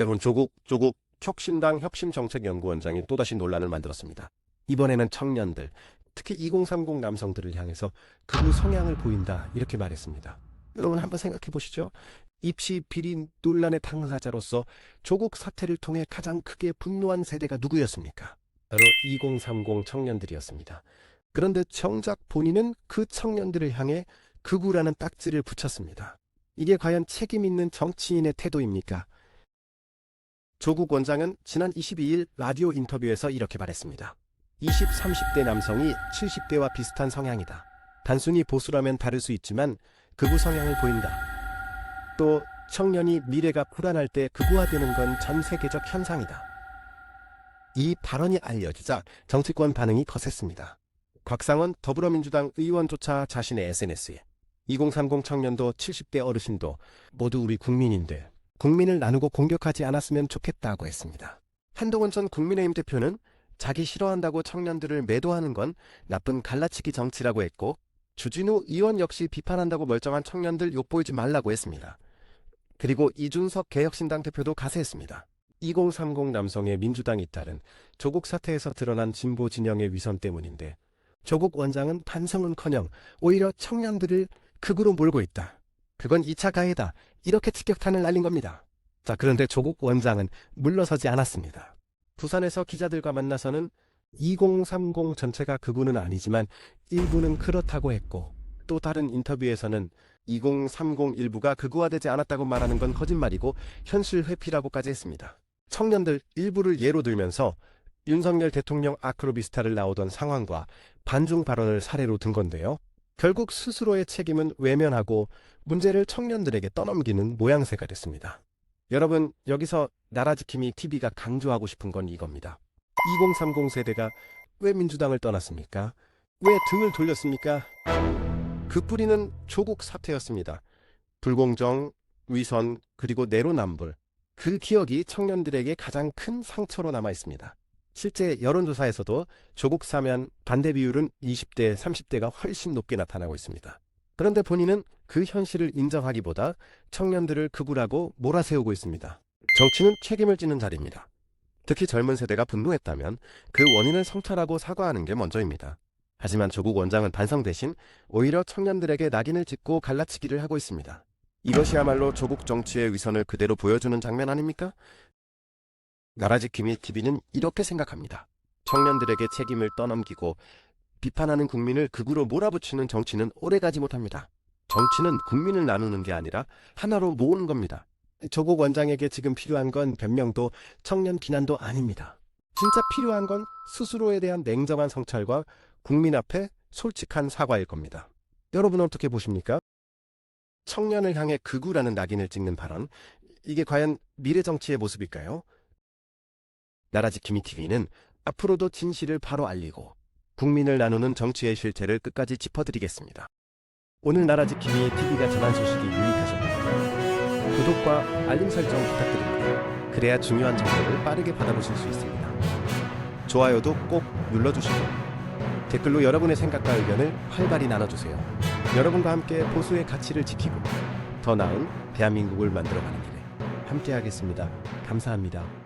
여러분, 조국 혁신당 혁신정책연구원장이 또다시 논란을 만들었습니다. 이번에는 청년들, 특히 2030 남성들을 향해서 극우 성향을 보인다 이렇게 말했습니다. 여러분 한번 생각해 보시죠. 입시 비리 논란의 당사자로서 조국 사태를 통해 가장 크게 분노한 세대가 누구였습니까? 바로 2030 청년들이었습니다. 그런데 정작 본인은 그 청년들을 향해 극우라는 딱지를 붙였습니다. 이게 과연 책임 있는 정치인의 태도입니까? 조국 원장은 지난 22일 라디오 인터뷰에서 이렇게 말했습니다. 20, 30대 남성이 70대와 비슷한 성향이다. 단순히 보수라면 다를 수 있지만 극우 성향을 보인다. 또 청년이 미래가 불안할 때 극우화되는 건 전 세계적 현상이다. 이 발언이 알려지자 정치권 반응이 거셌습니다. 곽상원 더불어민주당 의원조차 자신의 SNS에 2030 청년도 70대 어르신도 모두 우리 국민인데 국민을 나누고 공격하지 않았으면 좋겠다고 했습니다. 한동훈 전 국민의힘 대표는 자기 싫어한다고 청년들을 매도하는 건 나쁜 갈라치기 정치라고 했고, 주진우 의원 역시 비판한다고 멀쩡한 청년들 욕보이지 말라고 했습니다. 그리고 이준석 개혁신당 대표도 가세했습니다. 2030 남성의 민주당이 따른 조국 사태에서 드러난 진보 진영의 위선 때문인데 조국 원장은 반성은커녕 오히려 청년들을 극으로 몰고 있다. 그건 2차 가해다. 이렇게 직격탄을 날린 겁니다. 자, 그런데 조국 원장은 물러서지 않았습니다. 부산에서 기자들과 만나서는 2030 전체가 극우는 아니지만 일부는 그렇다고 했고, 또 다른 인터뷰에서는 2030 일부가 극우화되지 않았다고 말하는 건 거짓말이고 현실 회피라고까지 했습니다. 청년들 일부를 예로 들면서 윤석열 대통령 아크로비스타를 나오던 상황과 반중 발언을 사례로 든 건데요. 결국 스스로의 책임은 외면하고 문제를 청년들에게 떠넘기는 모양새가 됐습니다. 여러분, 여기서 나라지킴이 TV가 강조하고 싶은 건 이겁니다. 2030 세대가 왜 민주당을 떠났습니까? 왜 등을 돌렸습니까? 그 뿌리는 조국 사태였습니다. 불공정, 위선, 그리고 내로남불. 그 기억이 청년들에게 가장 큰 상처로 남아 있습니다. 실제 여론조사에서도 조국 사면 반대 비율은 20대, 30대가 훨씬 높게 나타나고 있습니다. 그런데 본인은 그 현실을 인정하기보다 청년들을 극우라고 몰아세우고 있습니다. 정치는 책임을 지는 자리입니다. 특히 젊은 세대가 분노했다면 그 원인을 성찰하고 사과하는 게 먼저입니다. 하지만 조국 원장은 반성 대신 오히려 청년들에게 낙인을 찍고 갈라치기를 하고 있습니다. 이것이야말로 조국 정치의 위선을 그대로 보여주는 장면 아닙니까? 나라지킴이 TV는 이렇게 생각합니다. 청년들에게 책임을 떠넘기고 비판하는 국민을 극우로 몰아붙이는 정치는 오래가지 못합니다. 정치는 국민을 나누는 게 아니라 하나로 모으는 겁니다. 조국 원장에게 지금 필요한 건 변명도 청년 비난도 아닙니다. 진짜 필요한 건 스스로에 대한 냉정한 성찰과 국민 앞에 솔직한 사과일 겁니다. 여러분은 어떻게 보십니까? 청년을 향해 극우라는 낙인을 찍는 발언, 이게 과연 미래 정치의 모습일까요? 나라지킴이 TV는 앞으로도 진실을 바로 알리고 국민을 나누는 정치의 실체를 끝까지 짚어드리겠습니다. 오늘 나라지킴이 TV가 전한 소식이 유익하셨다면 구독과 알림 설정 부탁드립니다. 그래야 중요한 정보를 빠르게 받아보실 수 있습니다. 좋아요도 꼭 눌러주시고 댓글로 여러분의 생각과 의견을 활발히 나눠주세요. 여러분과 함께 보수의 가치를 지키고 더 나은 대한민국을 만들어가는 길에 함께하겠습니다. 감사합니다.